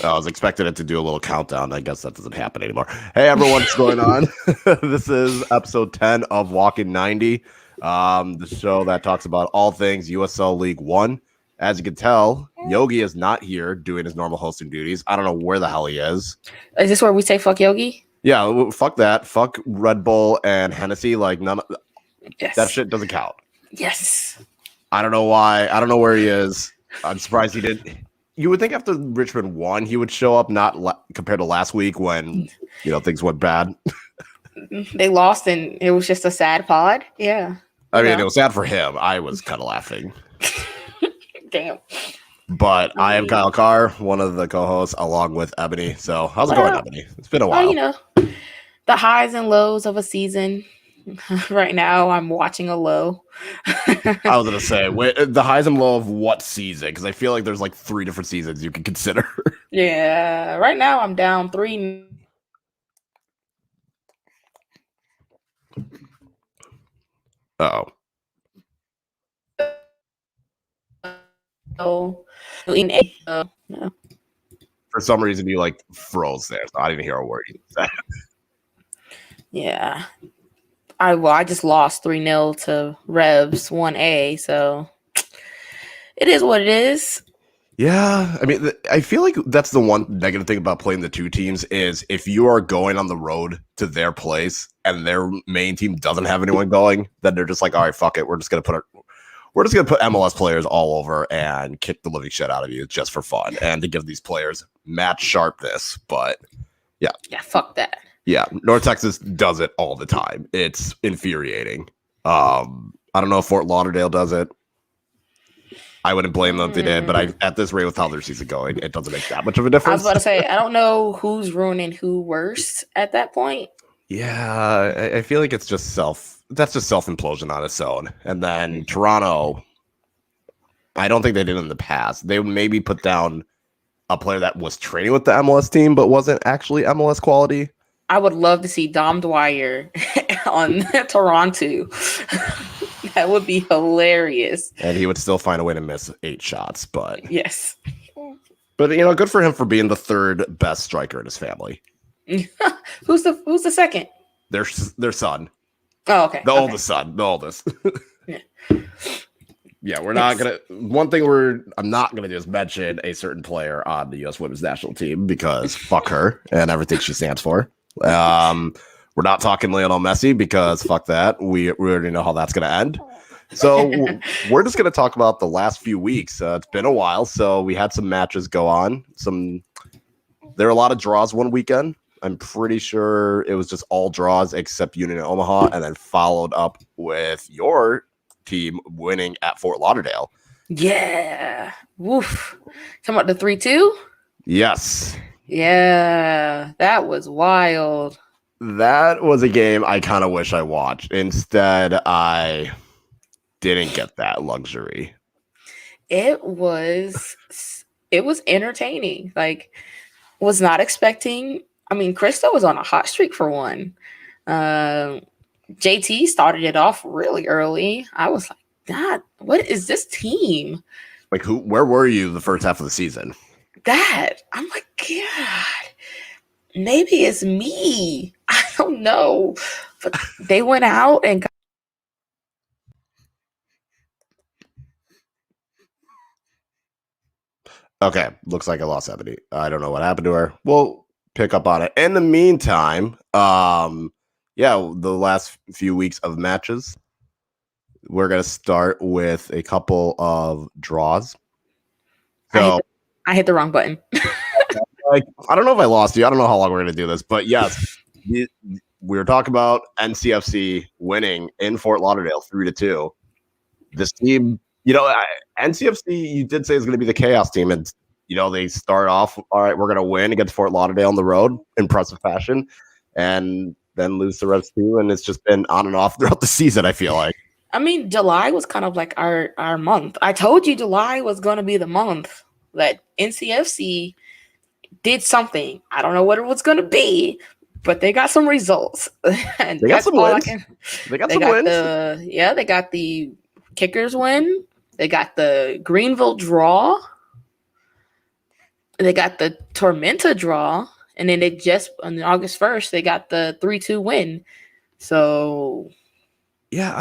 I was expecting it to do a little countdown. I guess that doesn't happen anymore. Hey, everyone, what's going on? This is episode 10 of Walking 90, the show that talks about all things USL League One. As you can tell, Yogi is not here doing his normal hosting duties. I don't know where the hell he is. Is this where we say fuck Yogi? Yeah, fuck that. Fuck Red Bull and Hennessy. Like, Yes. that shit doesn't count. Yes. I don't know why. I don't know where he is. I'm surprised he didn't. You would think after Richmond won, he would show up, compared to last week when, things went bad. They lost and it was just a sad pod. Yeah. I mean, it was sad for him. I was kind of laughing. Damn. But I am Kyle Carr, one of the co-hosts, along with Ebony. So how's it going, Ebony? It's been a while. The highs and lows of a season. Right now, I'm watching a low. I was going to say, the highs and lows of what season? Because I feel like there's like 3 different seasons you can consider. Yeah. Right now, I'm down 3. Uh-oh. No. For some reason, you froze there. So I didn't hear a word you said. Yeah. I just lost 3-0 to Revs 1A, so it is what it is. Yeah, I mean, I feel like that's the one negative thing about playing the two teams is if you are going on the road to their place and their main team doesn't have anyone going, then they're just like, all right, fuck it, we're just gonna put MLS players all over and kick the living shit out of you just for fun and to give these players match sharpness. But yeah, fuck that. Yeah, North Texas does it all the time. It's infuriating. I don't know if Fort Lauderdale does it. I wouldn't blame them if they did, but at this rate with how their season going, it doesn't make that much of a difference. I was about to say, I don't know who's ruining who worse at that point. Yeah, I feel like it's just self-implosion on its own. And then Toronto, I don't think they did in the past. They maybe put down a player that was training with the MLS team, but wasn't actually MLS quality. I would love to see Dom Dwyer on Toronto. That would be hilarious. And he would still find a way to miss 8 shots, but yes. But good for him for being the third best striker in his family. Who's the second? Their son. Oh, okay. Oldest son. The oldest. Yeah. Yeah, we're not gonna. One thing I'm not gonna do is mention a certain player on the U.S. Women's National Team because fuck her and everything she stands for. We're not talking Lionel Messi because fuck that. We already know how that's gonna end. So we're just gonna talk about the last few weeks. It's been a while, so we had some matches go on. There were a lot of draws one weekend. I'm pretty sure it was just all draws except Union and Omaha, and then followed up with your team winning at Fort Lauderdale. Yeah. Woof. Talking about the 3-2? Yes. Yeah. That was wild. That was a game I kind of wish I watched. Instead, I didn't get that luxury. It was entertaining. Was not expecting. I mean, Crystal was on a hot streak for one. JT started it off really early. I was like, God, what is this team? Where were you the first half of the season? I'm like, God, maybe it's me. I don't know. But they went out and Okay, looks like I lost Ebony. I don't know what happened to her. We'll pick up on it. In the meantime, the last few weeks of matches, we're going to start with a couple of draws. So I hit the wrong button. I don't know if I lost you. I don't know how long we're going to do this, but yes, we were talking about NCFC winning in Fort Lauderdale 3-2. This team, NCFC, you did say is going to be the chaos team, and they start off, all right, we're going to win against Fort Lauderdale on the road, impressive fashion, and then lose the Revs too, and it's just been on and off throughout the season, I feel like. I mean, July was kind of like our month. I told you July was going to be the month that NCFC did something. I don't know what it was going to be, but they got some results. And they got some wins. They got wins. They got the Kickers win. They got the Greenville draw. they got the Tormenta draw, and then they just on August 1st they got the 3-2 win. So Yeah,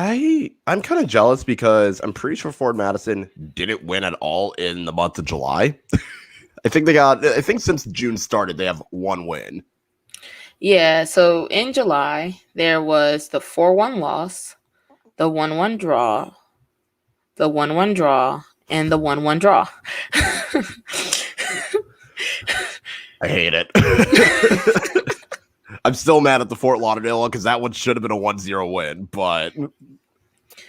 I'm kind of jealous because I'm pretty sure Ford Madison didn't win at all in the month of July. I think since June started, they have one win. yeah, so in July there was the 4-1 loss, the 1-1 draw, the 1-1 draw, and the 1-1 draw. I hate it. I'm still mad at the Fort Lauderdale one because that one should have been a 1-0 win, but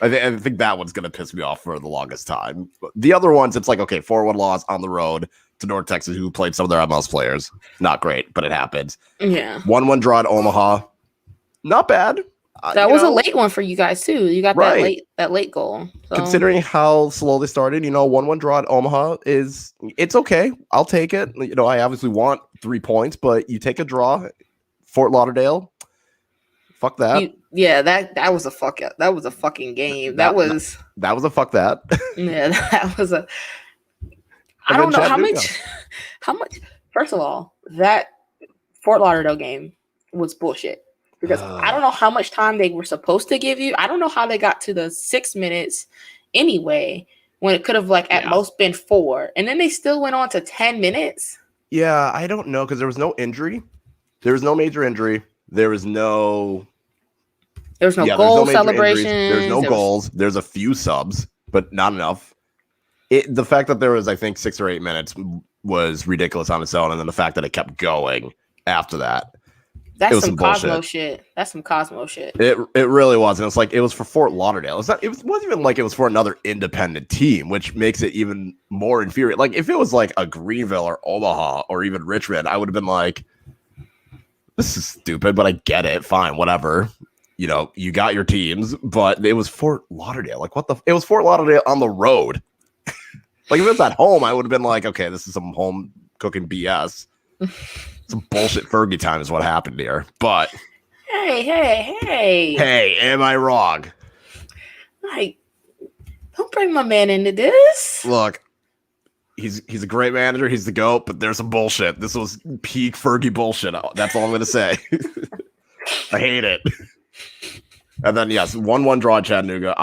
I think that one's going to piss me off for the longest time. But the other ones, it's like, okay, 4-1 loss on the road to North Texas, who played some of their MLS players. Not great, but it happens. Yeah. 1-1 draw at Omaha. Not bad. That was a late one for you guys, too. You got right. that late goal. So. Considering how slow they started, 1-1 draw at Omaha it's okay. I'll take it. I obviously want 3 points, but you take a draw. Fort Lauderdale. Fuck that. That was a fucking game. That was a fuck that. Yeah, that was a. I don't know how much. First of all, that Fort Lauderdale game was bullshit because I don't know how much time they were supposed to give you. I don't know how they got to the 6 minutes anyway when it could have at most been 4, and then they still went on to 10 minutes. Yeah, I don't know because there was no injury. There was no major injury. There was no goal celebration. There's no goals. There's a few subs, but not enough. The fact that there was, I think, 6 or 8 minutes was ridiculous on its own, and then the fact that it kept going after that. That's some Cosmo shit. That's some Cosmo shit. It really was. And it was for Fort Lauderdale. It wasn't even like it was for another independent team, which makes it even more infuriating. Like if it was like a Greenville or Omaha or even Richmond, I would have been like, this is stupid, but I get it. Fine, whatever. You got your teams, but it was Fort Lauderdale. Like what it was Fort Lauderdale on the road. Like if it was at home, I would have been like, okay, this is some home cooking BS. Some bullshit Fergie time is what happened here. But hey, am I wrong? Like, don't bring my man into this. Look, he's a great manager. He's the GOAT, but there's some bullshit. This was peak Fergie bullshit. That's all I'm gonna say. I hate it. And then 1-1 draw at Chattanooga.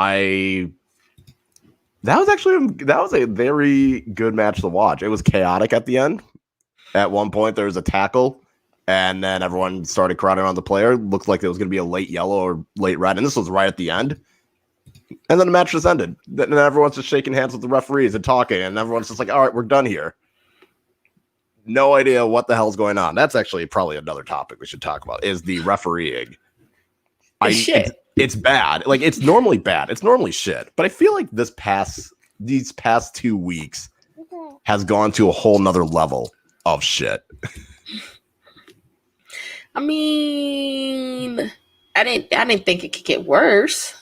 That was a very good match to watch. It was chaotic at the end. At one point, there was a tackle, and then everyone started crowding around the player. Looked like there was going to be a late yellow or late red, and this was right at the end. And then the match just ended. And everyone's just shaking hands with the referees and talking, and everyone's just like, all right, we're done here. No idea what the hell's going on. That's actually probably another topic we should talk about, is the refereeing. It's bad. Like, it's normally bad. It's normally shit. But I feel like these past 2 weeks has gone to a whole nother level of shit. I mean, I didn't think it could get worse.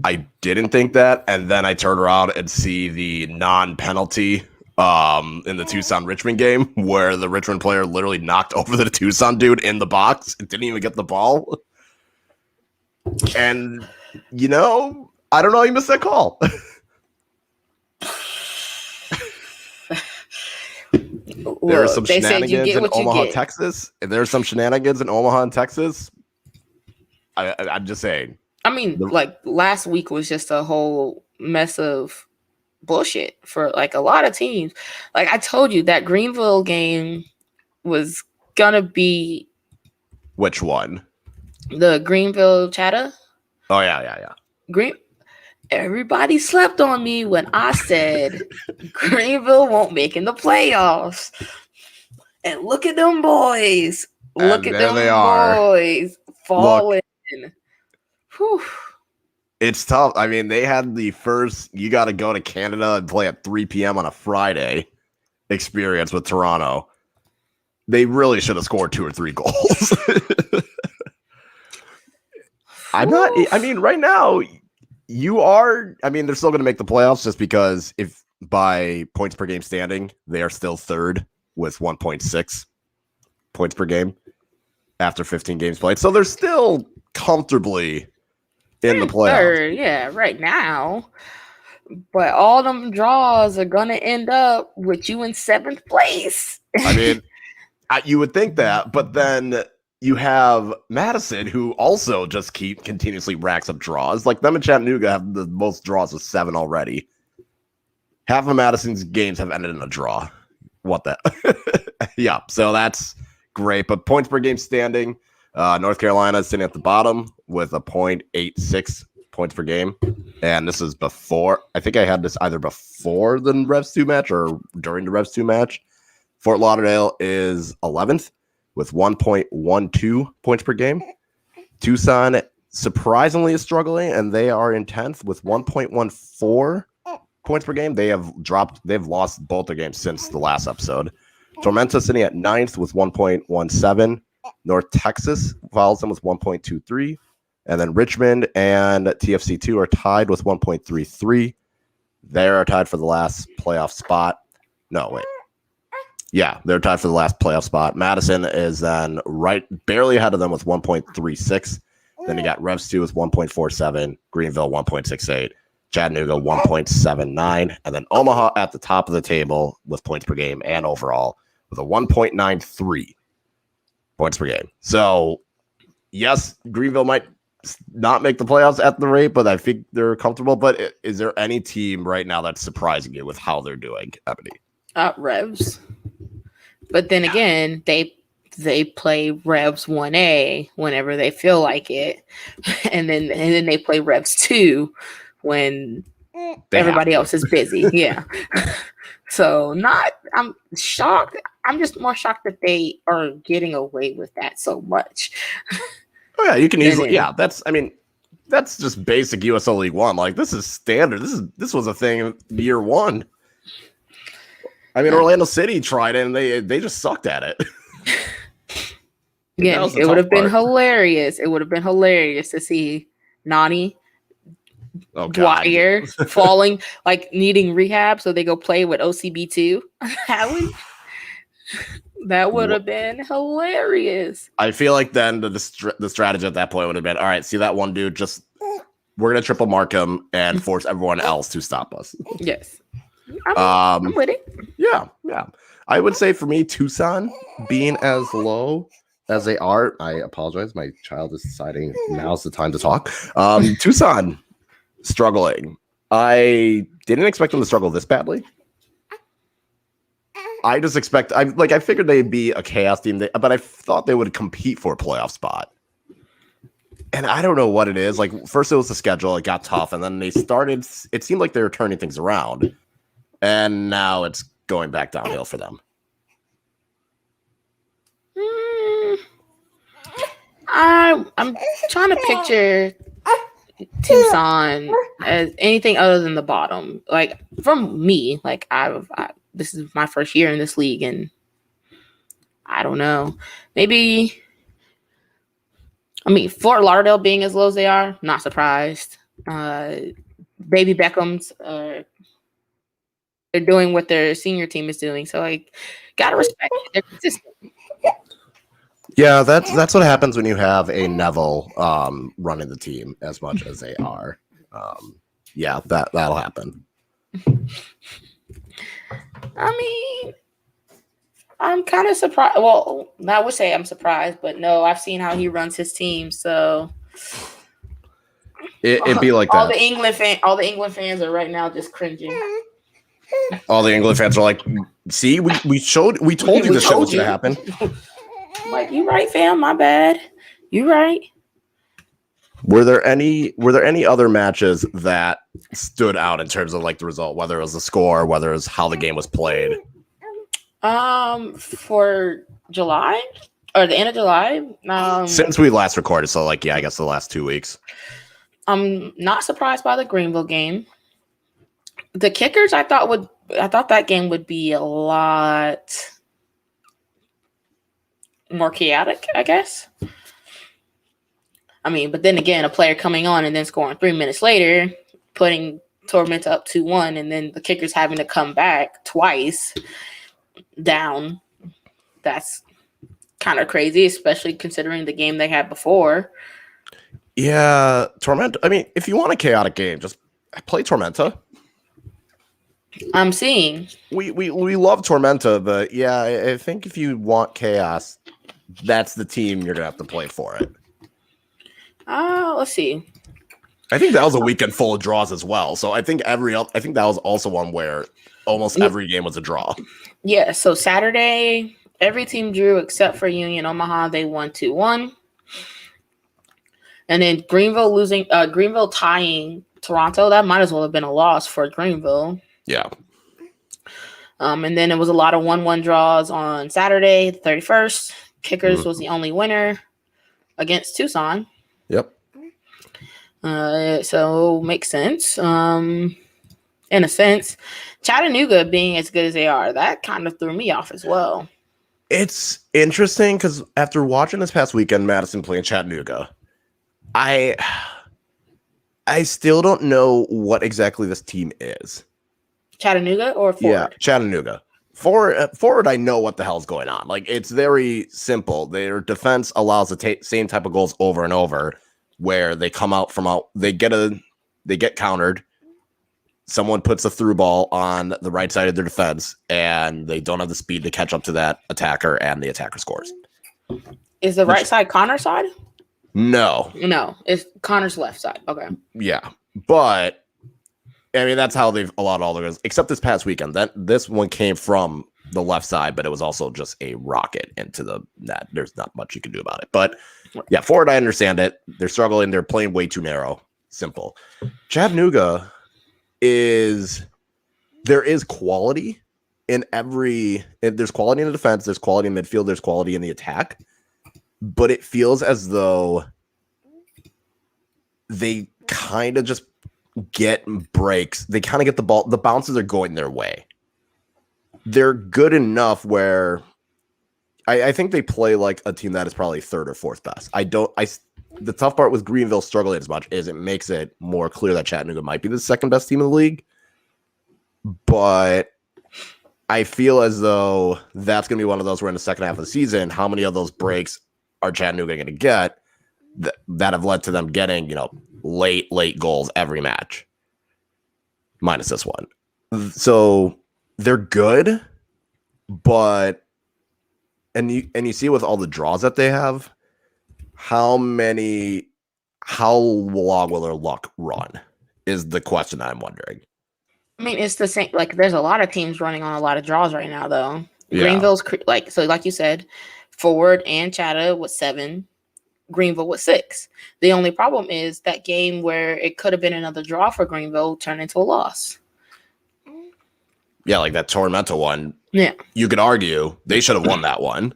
I didn't think that, and then I turn around and see the non-penalty in the Tucson Richmond game where the Richmond player literally knocked over the Tucson dude in the box and didn't even get the ball. And I don't know, he missed that call. There are some shenanigans in Omaha, Texas. And there's some shenanigans in Omaha and Texas. I'm just saying. I mean, last week was just a whole mess of bullshit for a lot of teams. Like I told you, that Greenville game was gonna be. Which one? The Greenville Chatta. Oh yeah. Everybody slept on me when I said Greenville won't make in the playoffs. And look at them boys. Look at them boys falling. Whew. It's tough. I mean, they had the first, you got to go to Canada and play at 3 p.m. on a Friday experience with Toronto. They really should have scored 2 or 3 goals. Right now, they're still going to make the playoffs just because if by points per game standing, they are still third with 1.6 points per game after 15 games played. So they're still comfortably in the playoffs. Yeah, right now. But all them draws are gonna end up with you in 7th place. I mean, you would think that, but then you have Madison, who also just continuously racks up draws. Like them and Chattanooga have the most draws with 7 already. Half of Madison's games have ended in a draw. What the? Yeah, so that's great. But points per game standing, North Carolina is sitting at the bottom with a 0.86 points per game. And this is before, I think I had this either before the Revs 2 match or during the Revs 2 match. Fort Lauderdale is 11th with 1.12 points per game. Tucson surprisingly is struggling, and they are in 10th with 1.14 points per game. They've lost both their games since the last episode. Tormenta sitting at 9th with 1.17. North Texas follows them with 1.23. And then Richmond and TFC2 are tied with 1.33. They are tied for the last playoff spot. No, wait. Yeah, they're tied for the last playoff spot. Madison is then barely ahead of them with 1.36. Then you got Revs 2 with 1.47, Greenville 1.68, Chattanooga 1.79, and then Omaha at the top of the table with points per game and overall with a 1.93 points per game. So, yes, Greenville might not make the playoffs at the rate, but I think they're comfortable. But is there any team right now that's surprising you with how they're doing, Ebony? Revs. But then again, they play Revs 1A whenever they feel like it. And then they play Revs 2 when everybody else is busy. Yeah. So I'm shocked. I'm just more shocked that they are getting away with that so much. Oh yeah, you can easily. Yeah, that's just basic USL League One. Like this is standard. This was a thing year one. I mean, Orlando City tried it, and they just sucked at it. Yeah, it would have been hilarious. It would have been hilarious to see Nani Dwyer falling, like needing rehab, so they go play with OCB2. That would have been hilarious. I feel like then the strategy at that point would have been, all right, see that one dude, we're going to triple mark him and force everyone else to stop us. Yes. I'm with it. Yeah. I would say for me, Tucson being as low as they are, I apologize. My child is deciding now's the time to talk. Tucson struggling. I didn't expect them to struggle this badly. I just I figured they'd be a chaos team, but I thought they would compete for a playoff spot. And I don't know what it is. Like, first it was the schedule, it got tough, and then it seemed like they were turning things around. And now it's going back downhill for them. I'm trying to picture Tucson as anything other than the bottom. Like, from me, like, this is my first year in this league, and I don't know. Maybe, Fort Lauderdale being as low as they are, not surprised. Baby Beckham's, they're doing what their senior team is doing, so gotta respect it. They're consistent. Yeah, that's what happens when you have a Neville running the team as much as they are. Yeah, that'll happen. I'm kind of surprised. Well, I would say I'm surprised, but no, I've seen how he runs his team, so it'd be like that. All the England fans are right now just cringing. All the England fans are like, "See, we told you this shit was gonna happen." Like, you right, fam? My bad. You right. Were there any other matches that stood out in terms of like the result, whether it was the score, whether it was how the game was played? For July or the end of July, since we last recorded, so I guess the last 2 weeks. I'm not surprised by the Greenville game. The Kickers, I thought that game would be a lot more chaotic, I guess. But then again, a player coming on and then scoring 3 minutes later, putting Tormenta up 2-1, and then the Kickers having to come back twice down. That's kind of crazy, especially considering the game they had before. Yeah, Tormenta. If you want a chaotic game, just play Tormenta. I'm seeing. We love Tormenta, but yeah, I think if you want chaos, that's the team you're gonna have to play for it. Let's see. I think that was a weekend full of draws as well. So I think that was also one where almost every game was a draw. Yeah, so Saturday, every team drew except for Union Omaha. They won 2-1. And then Greenville tying Toronto. That might as well have been a loss for Greenville. Yeah. And then it was a lot of 1-1 draws on Saturday, the 31st. Kickers was the only winner against Tucson. Yep. So makes sense. In a sense, Chattanooga being as good as they are, that kind of threw me off as well. It's interesting because after watching this past weekend, Madison playing Chattanooga, I still don't know what exactly this team is. Chattanooga or Forward? Yeah, Chattanooga. Forward, I know what the hell's going on. Like, it's very simple. Their defense allows the same type of goals over and over, where they come out from out, they get countered. Someone puts a through ball on the right side of their defense, and they don't have the speed to catch up to that attacker, and the attacker scores. Is the right side Connor's side? No, it's Connor's left side. Okay. Yeah, but I mean that's how they've allowed all the goals, except this past weekend. This one came from the left side, but it was also just a rocket into the net. There's not much you can do about it. But yeah, Forward, I understand it. They're struggling. They're playing way too narrow. Simple. Chattanooga there is quality in there's quality in the defense, there's quality in midfield, there's quality in the attack, but it feels as though they kind of just get breaks. They kind of get the ball, the bounces are going their way. They're good enough where I think they play like a team that is probably third or fourth best. The tough part with Greenville struggling as much is it makes it more clear that Chattanooga might be the second best team in the league. But I feel as though that's going to be one of those where in the second half of the season, how many of those breaks are Chattanooga going to get that have led to them getting, late goals every match, minus this one. So they're good, but and you see with all the draws that they have, how long will their luck run is the question I'm wondering. I mean, it's the same. Like, there's a lot of teams running on a lot of draws right now, though. Yeah. Greenville's like you said, Forward and Chatta with 7, Greenville with 6. The only problem is that game where it could have been another draw for Greenville turned into a loss. Yeah, like that Tormenta one. Yeah, you could argue they should have won that one.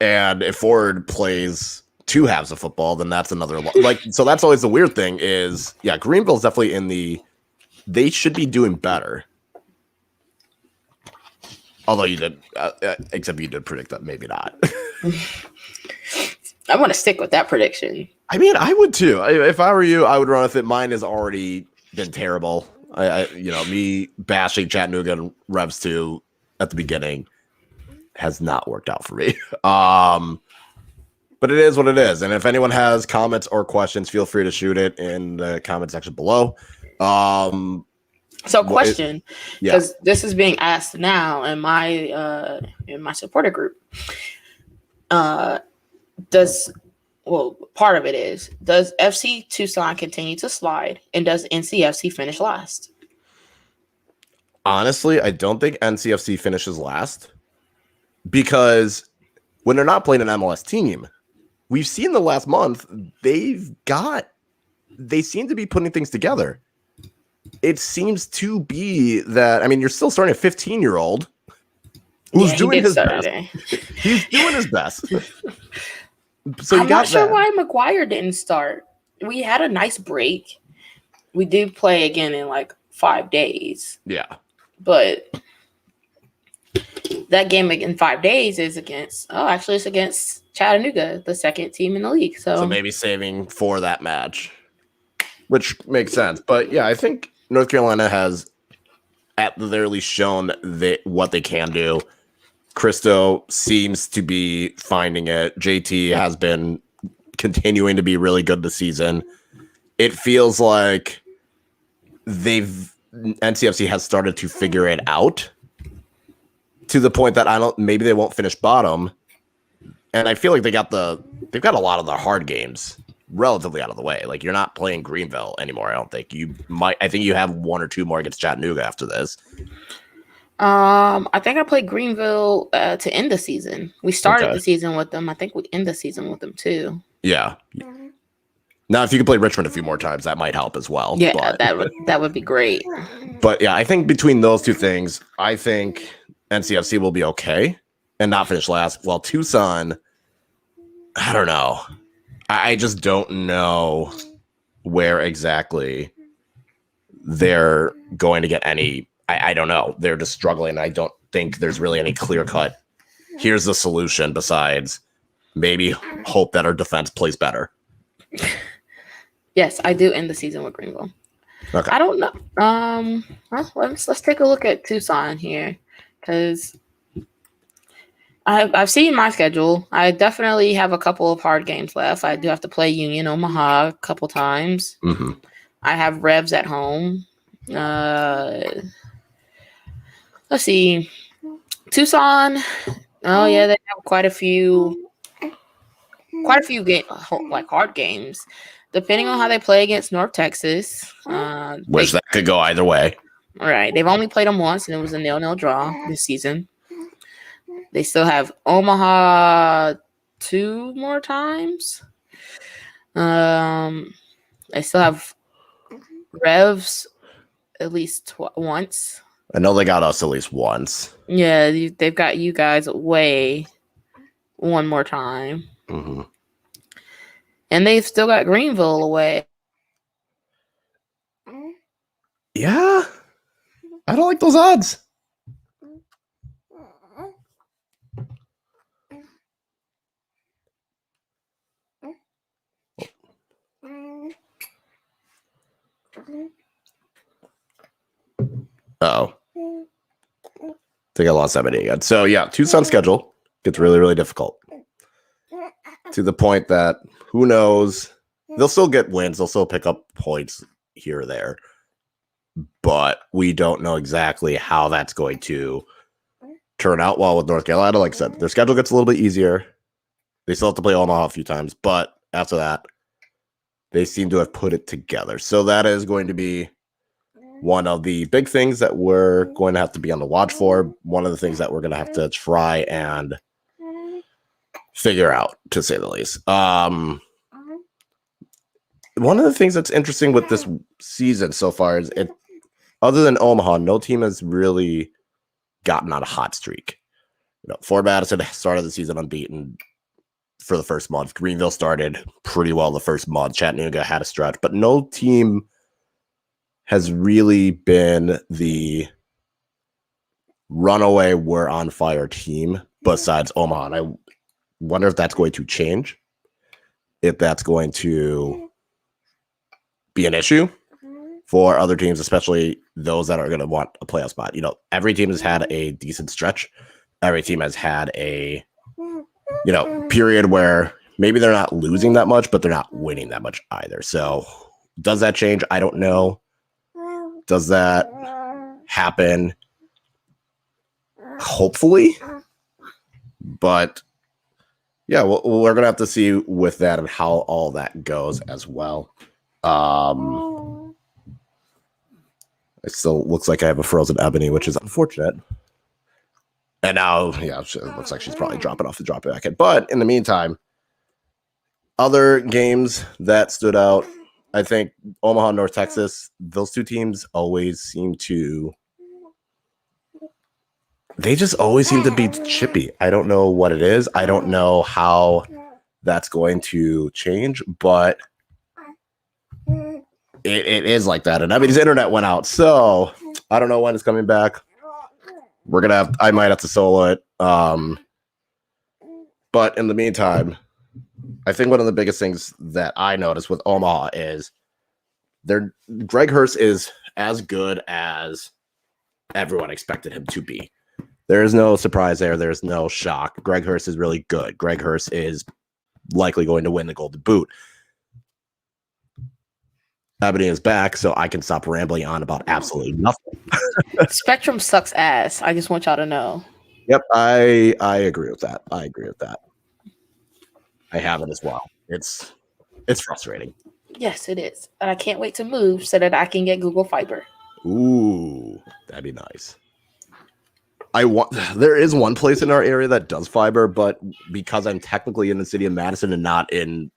And if Forward plays 2 halves of football, then that's another so that's always the weird thing is, yeah, Greenville's definitely they should be doing better. Although you did, except you did predict that maybe not. I want to stick with that prediction. I mean, I would too. If I were you, I would run with it. Mine has already been terrible. Me bashing Chattanooga and Revs 2 at the beginning has not worked out for me. But it is what it is. And if anyone has comments or questions, feel free to shoot it in the comment section below. So question, because this is being asked now in my supporter group. Part of it is, does FC Tucson continue to slide, and does NCFC finish last? Honestly, I don't think NCFC finishes last, because when they're not playing an MLS team, we've seen the last month, they seem to be putting things together. It seems to be that, I mean, you're still starting a 15-year-old who's doing his best. He's doing his best. So I'm not sure why McGuire didn't start. We had a nice break. We do play again in like 5 days. Yeah. But that game in 5 days is it's against Chattanooga, the second team in the league. So maybe saving for that match, which makes sense. But yeah, I think North Carolina has at the very least shown what they can do. Cristo seems to be finding it. JT has been continuing to be really good this season. It feels like they've NCFC has started to figure it out to the point that maybe they won't finish bottom. And I feel like they've got a lot of the hard games relatively out of the way. Like, you're not playing Greenville anymore. I don't think I think you have one or two more against Chattanooga after this. I think I played Greenville to end the season. We started the season with them. I think we end the season with them too. Yeah. Now, if you could play Richmond a few more times, that might help as well. Yeah, that would be great. But yeah, I think between those two things, I think NCFC will be okay and not finish last. While Tucson, I don't know. I just don't know where exactly they're going to get any. I don't know. They're just struggling. I don't think there's really any clear cut. Here's the solution besides maybe hope that our defense plays better. Yes, I do end the season with Greenville. Okay. I don't know. Let's take a look at Tucson here, because I've seen my schedule. I definitely have a couple of hard games left. I do have to play Union Omaha a couple times. Mm-hmm. I have Revs at home. Let's see. Tucson. Oh yeah, they have quite a few hard games. Depending on how they play against North Texas, which that could go either way. Right. They've only played them once, and it was a 0-0 draw this season. They still have Omaha 2 more times. They still have Revs at least once. I know they got us at least once. Yeah, they've got you guys away one more time. Mm-hmm. And they've still got Greenville away. Yeah. I don't like those odds. Uh-oh. I think I lost that many again. So, yeah, Tucson schedule gets really, really difficult. To the point that, who knows, they'll still get wins. They'll still pick up points here or there. But we don't know exactly how that's going to turn out well with North Carolina. Like I said, their schedule gets a little bit easier. They still have to play Omaha a few times. But after that, they seem to have put it together. So that is going to be one of the big things that we're going to have to be on the watch for. One of the things that we're going to have to try and figure out, to say the least. One of the things that's interesting with this season so far is other than Omaha, no team has really gotten on a hot streak. Fort Madison started the season unbeaten for the first month. Greenville started pretty well the first month. Chattanooga had a stretch, but no team has really been the runaway, we're on fire team besides Omaha. And I wonder if that's going to change, if that's going to be an issue for other teams, especially those that are going to want a playoff spot. Every team has had a decent stretch. Every team has had a, period where maybe they're not losing that much, but they're not winning that much either. So does that change? I don't know. Does that happen? Hopefully. But yeah, we're going to have to see with that and how all that goes as well. It still looks like I have a frozen Ebony, which is unfortunate. And now, yeah, it looks like she's probably dropping off the drop bracket. But in the meantime, other games that stood out, I think Omaha, North Texas, those two teams always seem to, they just always seem to be chippy. I don't know what it is. I don't know how that's going to change, but it is like that. And I mean, his internet went out, so I don't know when it's coming back. I might have to solo it. But in the meantime, I think one of the biggest things that I noticed with Omaha is Greg Hurst is as good as everyone expected him to be. There is no surprise there. There's no shock. Greg Hurst is really good. Greg Hurst is likely going to win the Golden Boot. Ebony is back, so I can stop rambling on about absolutely nothing. Spectrum sucks ass. I just want y'all to know. Yep, I agree with that. I have it as well. It's frustrating. Yes, it is. And I can't wait to move so that I can get Google Fiber. Ooh, that'd be nice. There is one place in our area that does fiber, but because I'm technically in the city of Madison and not in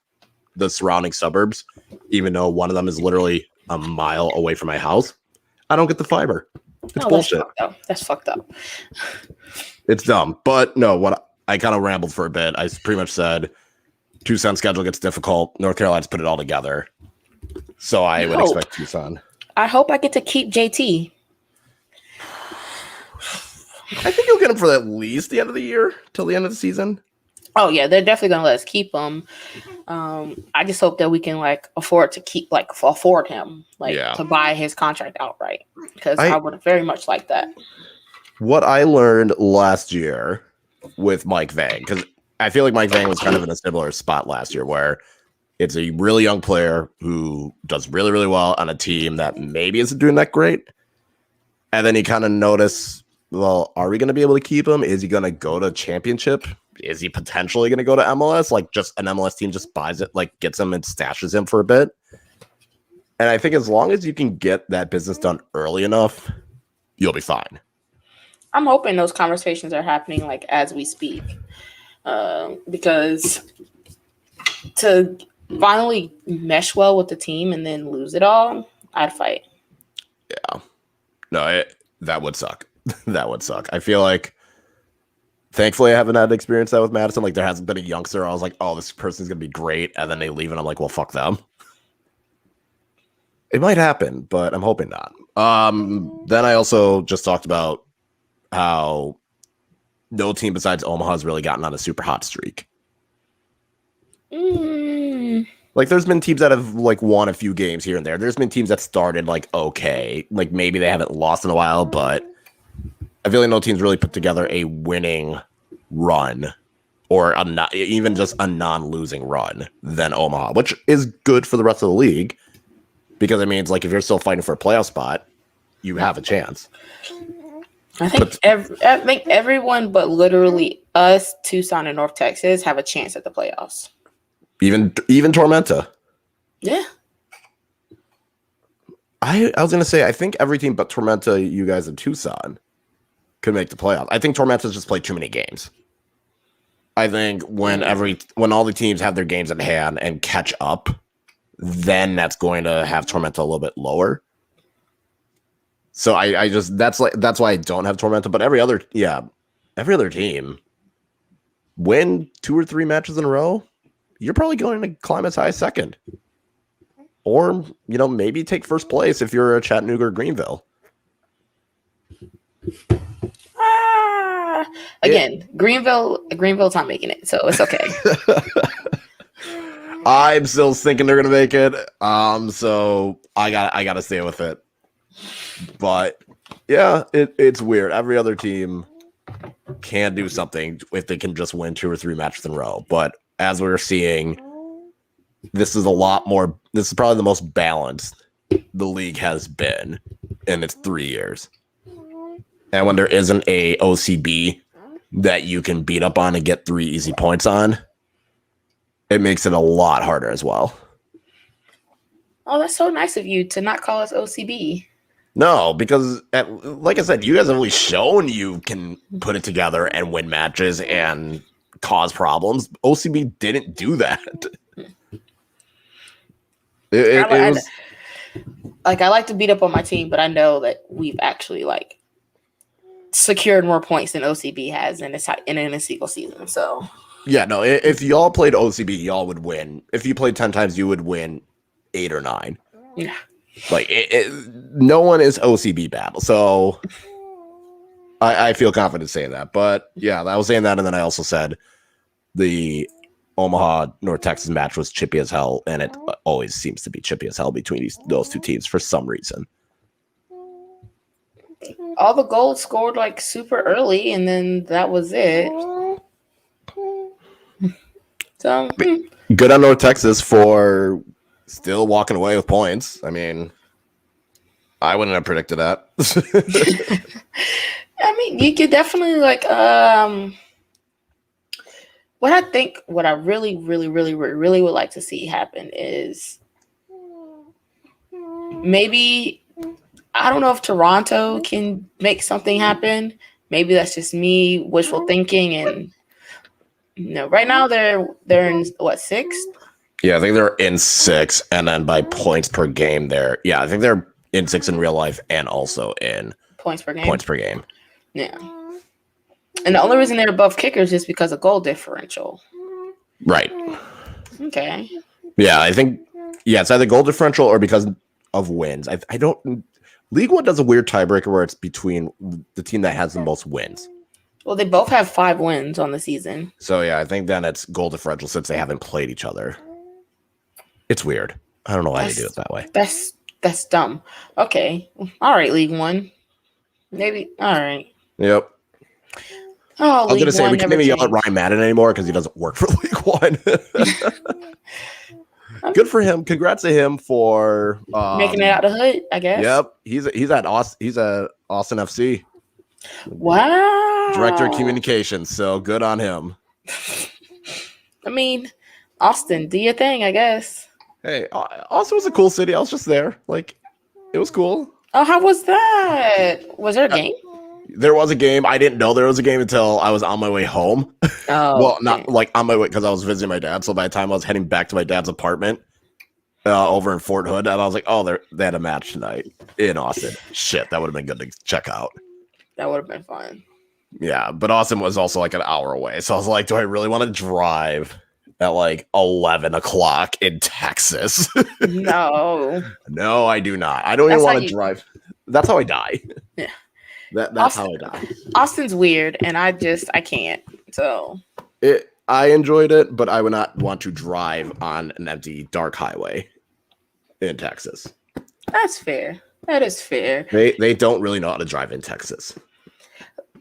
the surrounding suburbs, even though one of them is literally a mile away from my house, I don't get the fiber. It's bullshit. That's fucked up. It's dumb. But no, what I kind of rambled for a bit. I pretty much said Tucson schedule gets difficult. North Carolina's put it all together. So I would expect Tucson. I hope I get to keep JT. I think you'll get him for at least the end of the year, till the end of the season. Oh yeah, they're definitely gonna let us keep him. I just hope that we can afford him, to buy his contract outright, because I would very much like that. What I learned last year with Mike Vang, because I feel like Mike Vang was kind of in a similar spot last year, where it's a really young player who does really, really well on a team that maybe isn't doing that great, and then you kind of notice, well, are we going to be able to keep him? Is he going to go to championship? Is he potentially going to go to MLS? Like, just an MLS team just buys it, gets him and stashes him for a bit. And I think as long as you can get that business done early enough, you'll be fine. I'm hoping those conversations are happening as we speak, because to finally mesh well with the team and then lose it all, I'd fight. Yeah, no, that would suck. That would suck. I feel like, thankfully, I haven't had experience that with Madison. There hasn't been a youngster I was like, oh, this person's going to be great. And then they leave and I'm like, well, fuck them. It might happen, but I'm hoping not. Then I also just talked about how no team besides Omaha has really gotten on a super hot streak. There's been teams that have won a few games here and there. There's been teams that started okay. Maybe they haven't lost in a while, but I feel like no team's really put together a winning run, or even just a non-losing run, than Omaha, which is good for the rest of the league, because it means if you're still fighting for a playoff spot, you have a chance. I think everyone but literally us, Tucson, and North Texas have a chance at the playoffs. Even Tormenta. Yeah. I was gonna say, I think every team but Tormenta, you guys in Tucson, could make the playoffs. I think Tormenta's just played too many games. I think when all the teams have their games in hand and catch up, then that's going to have Tormenta a little bit lower. So I just that's why I don't have Tormenta. But every other team win 2 or 3 matches in a row, you're probably going to climb as high as second, or maybe take first place if you're a Chattanooga or Greenville. Greenville's not making it, so it's okay. I'm still thinking they're gonna make it. So I gotta stay with it. But yeah, it's weird. Every other team can do something if they can just win 2 or 3 matches in a row. But as we're seeing, this is probably the most balanced the league has been in its 3 years. And when there isn't a OCB that you can beat up on and get 3 easy points on, it makes it a lot harder as well. Oh, that's so nice of you to not call us OCB. No, because like I said, you guys have really shown you can put it together and win matches and cause problems. OCB didn't do that. I like to beat up on my team, but I know that we've actually secured more points than OCB has in a single season. So yeah, no, if y'all played OCB, y'all would win. If you played 10 times, you would win 8 or 9. Yeah. No one is OCB bad. So I feel confident saying that. But yeah, I was saying that, and then I also said the Omaha North Texas match was chippy as hell, and it always seems to be chippy as hell between those 2 teams for some reason. All the goals scored super early, and then that was it. So good on North Texas for Still walking away with points. I mean, I wouldn't have predicted that. I mean, you could definitely what I really, really, really, really would like to see happen is maybe, I don't know if Toronto can make something happen. Maybe that's just me wishful thinking, and right now they're in what, sixth? Yeah, I think they're in 6, and then by points per game, I think they're in 6 in real life and also in Points per game. points per game. Yeah. And the only reason they're above kickers is because of goal differential. Right. Okay. Yeah, I think it's either goal differential or because of wins. I don't. League One does a weird tiebreaker where it's between the team that has the most wins. Well, they both have 5 wins on the season. So yeah, I think then it's goal differential since they haven't played each other. It's weird. I don't know why they do it that way. That's dumb. Okay. All right, League One. Maybe. All right. Yep. Oh, I was gonna say we can't even yell at change. Ryan Madden anymore because he doesn't work for League One. Good for him. Congrats to him for Making it out the hood, I guess. Yep. He's at Austin. He's at Austin FC. Wow. Director of Communications. So good on him. I mean, Austin, do your thing, I guess. Hey, Austin was a cool city. I was just there. Like, it was cool. Oh, how was that? Was there a game? There was a game. I didn't know there was a game until I was on my way home. Oh, Well, not like on my way because I was visiting my dad. So by the time I was heading back to my dad's apartment over in Fort Hood, and I was like, oh, they had a match tonight in Austin. Shit, that would have been good to check out. That would have been fun. Yeah, but Austin was also like an hour away. So I was like, do I really want to drive at like 11 o'clock in Texas? No. No, I do not. I don't even want to drive. That's how I die. Yeah. That's how I die. Austin's weird, and I can't. So I enjoyed it, but I would not want to drive on an empty, dark highway in Texas. that's fair. That is fair. They don't really know how to drive in Texas.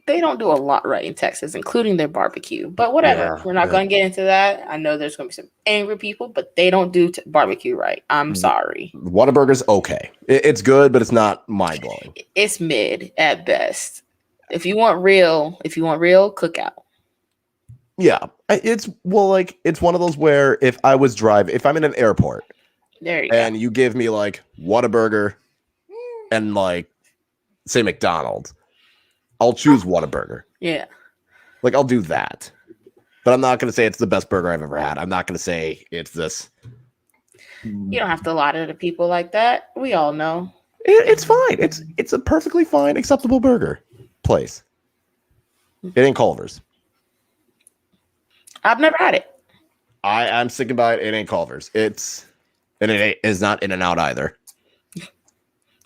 They don't do a lot right in Texas, including their barbecue. But whatever. Yeah, We're not going to get into that. I know there's going to be some angry people, but they don't do barbecue right. I'm sorry. Whataburger's okay. It's good, but it's not mind-blowing. It's mid at best. If you want real cookout. Yeah. It's one of those where if I'm in an airport There you and you give me like Whataburger and like say McDonald's, I'll choose Whataburger. Yeah. Like I'll do that. But I'm not going to say it's the best burger I've ever had. I'm not going to say it's this. You don't have to lie to the people like that. We all know. It's fine. It's a perfectly fine, acceptable burger place. It ain't Culver's. I've never had it. I'm sticking by it. It ain't Culver's. It is not In-N-Out either.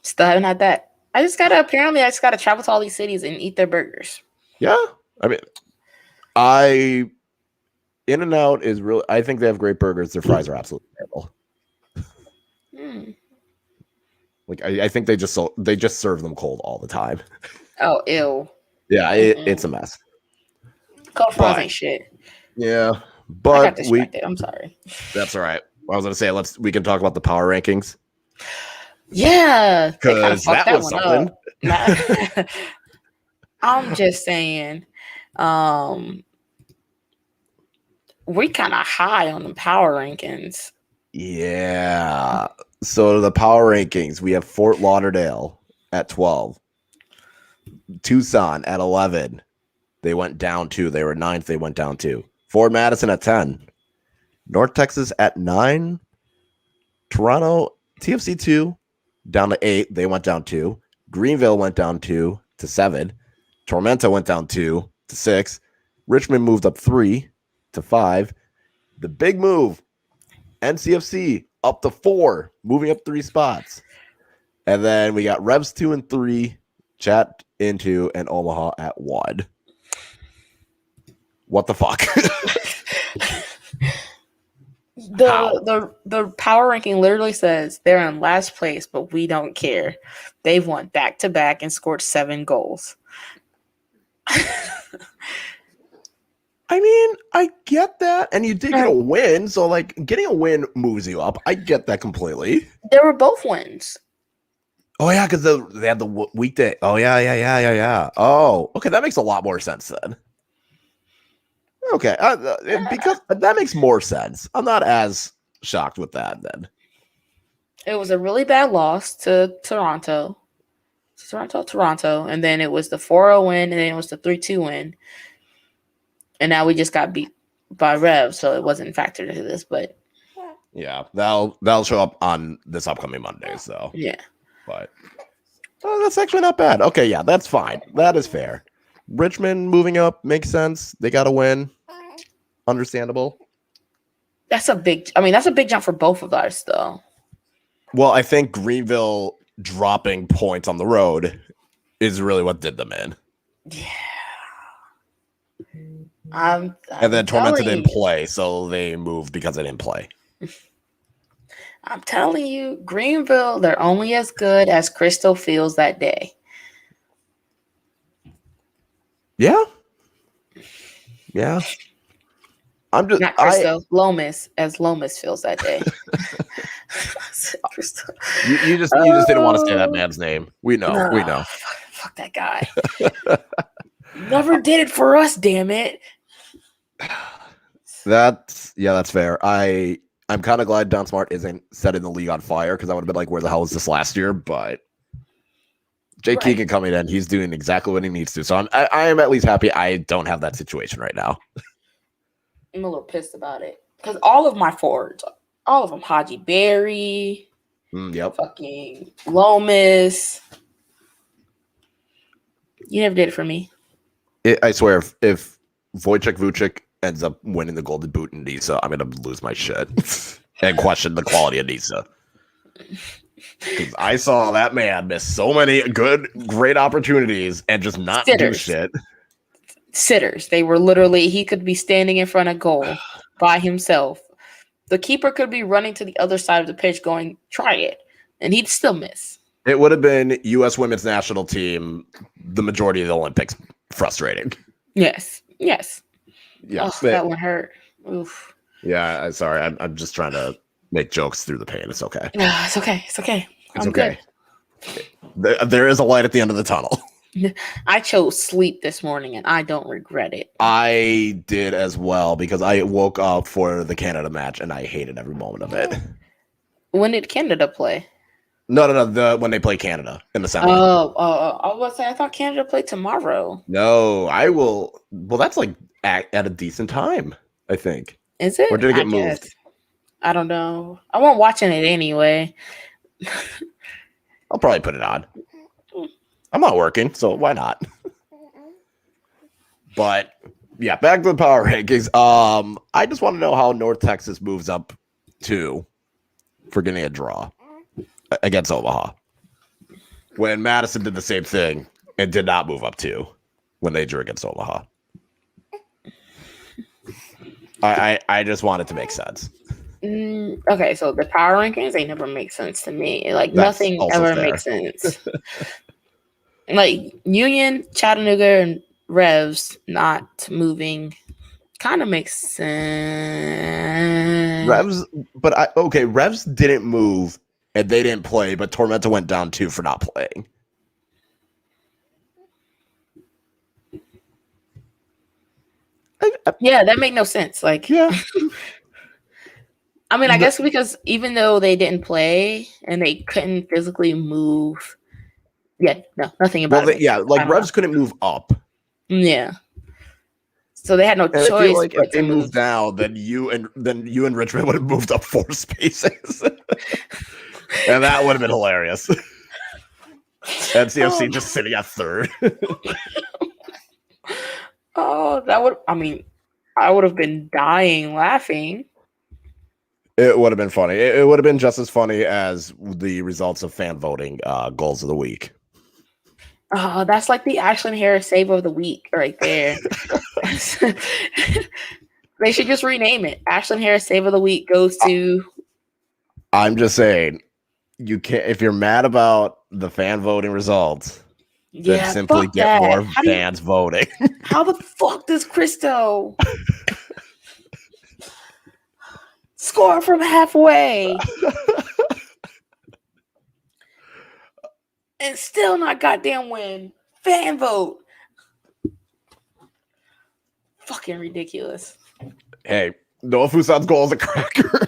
Still haven't had that. I just gotta travel to all these cities and eat their burgers. Yeah. I mean, In-N-Out is really, I think they have great burgers. Their fries are absolutely terrible. Like I think they just serve them cold all the time. Oh, ew. Yeah, it's a mess. Cold fries ain't shit. Yeah, I but got distracted. I'm sorry. That's all right. I was gonna say we can talk about the power rankings. Yeah, because that was something. I'm just saying, we kind of high on the power rankings. Yeah. So the power rankings, we have Fort Lauderdale at 12, Tucson at 11. They went down 2. They were 9th. They went down 2. Fort Madison at 10. North Texas at 9. Toronto, TFC 2, down to 8. They went down 2. Greenville went down 2 to 7. Tormenta went down 2 to 6. Richmond moved up 3 to 5. The big move, NCFC up to 4, moving up 3 spots. And then we got Revs 2 and 3, Chat in 2, and Omaha at 1. What the fuck? The power ranking literally says they're in last place, but we don't care. They've won back-to-back and scored 7 goals. I mean, I get that, and you did get a win, so like getting a win moves you up. I get that completely. They were both wins. Oh yeah, because they had the weekday. Oh yeah. Oh, okay, that makes a lot more sense then. Okay, because that makes more sense. I'm not as shocked with that then. It was a really bad loss to Toronto, and then it was the 4-0 win, and then it was the 3-2 win, and now we just got beat by Rev, so it wasn't factored into this. But yeah, that'll show up on this upcoming Monday. So yeah, but that's actually not bad. Okay, yeah, that's fine. That is fair. Richmond moving up makes sense. They got to win. Understandable. that's a big jump for both of us, though. Well, I think Greenville dropping points on the road is really what did them in. Yeah. And then Tormenta didn't play, so they moved because they didn't play. I'm telling you, Greenville, they're only as good as Crystal feels that day. Yeah. Yeah. I'm just not Crystal, Lomas, as Lomas feels that day. You just didn't want to say that man's name. We know. We know. Fuck that guy. Never did it for us, damn it. That's fair. I'm kind of glad Don Smart isn't setting the league on fire because I would have been like, where the hell was this last year? But Jake Keegan coming in, he's doing exactly what he needs to. So I am at least happy I don't have that situation right now. I'm a little pissed about it because all of my forwards, all of them, Haji Berry, fucking Lomas, you never did it for me. I swear, if Wojciech Vucic ends up winning the Golden Boot in Nisa, I'm gonna lose my shit and question the quality of Nisa. Because I saw that man miss so many great opportunities and just not do shit. Sitters. They were literally, he could be standing in front of goal by himself. The keeper could be running to the other side of the pitch going, try it. And he'd still miss. It would have been U.S. women's national team, the majority of the Olympics. Frustrating. Yes. Yeah. Oh, that one hurt. Oof. Yeah, sorry. I'm just trying to make jokes through the pain. It's okay. It's okay. It's okay. There is a light at the end of the tunnel. I chose sleep this morning, and I don't regret it. I did as well because I woke up for the Canada match, and I hated every moment of it. When did Canada play? No. When they play Canada in the semi. Oh, I was going to say, I thought Canada played tomorrow. No, I will. Well, that's like at a decent time, I think. Is it? Or did it get moved? I don't know. I won't watching it anyway. I'll probably put it on. I'm not working, so why not? But yeah, back to the power rankings. I just want to know how North Texas moves up to for getting a draw against Omaha. When Madison did the same thing and did not move up to when they drew against Omaha. I just want it to make sense. Okay, so the power rankings, they never make sense to me. Like, nothing ever makes sense. Like, Union, Chattanooga, and Revs not moving kind of makes sense. Revs didn't move and they didn't play, but Tormenta went down 2 for not playing. Yeah, that made no sense. Like, yeah. I mean, I guess because even though they didn't play and they couldn't physically move, nothing about it. Revs couldn't move up. Yeah. So they had no choice. I feel like if they moved down, then you and Richmond would have moved up 4 spaces. And that would have been hilarious. NCFC just sitting at 3rd. I would have been dying laughing. It would have been funny. It would have been just as funny as the results of fan voting goals of the week. Oh, that's like the Ashlyn Harris save of the week right there. They should just rename it. Ashlyn Harris save of the week goes to. I'm just saying, you can't. If you're mad about the fan voting results, Yeah, simply fuck get that. more fans voting. How the fuck does Cristo score from halfway and still not goddamn win? Fan vote. Fucking ridiculous. Hey, Noah Fusan's goal is a cracker.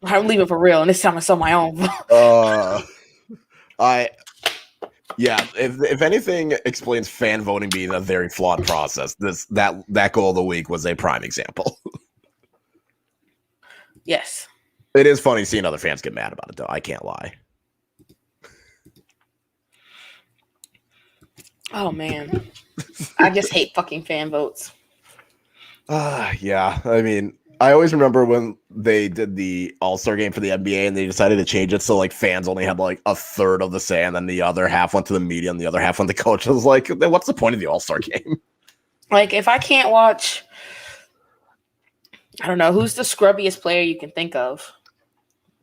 I'm leaving for real, and this time it's on my own. If anything explains fan voting being a very flawed process, that goal of the week was a prime example. Yes. It is funny seeing other fans get mad about it, though. I can't lie. Oh man, I just hate fucking fan votes. Yeah. I mean, I always remember when they did the All-Star game for the NBA and they decided to change it so like fans only had like a third of the say, and then the other half went to the media and the other half went to coaches. Like, then what's the point of the All-Star game? Like, if I can't watch, I don't know, who's the scrubbiest player you can think of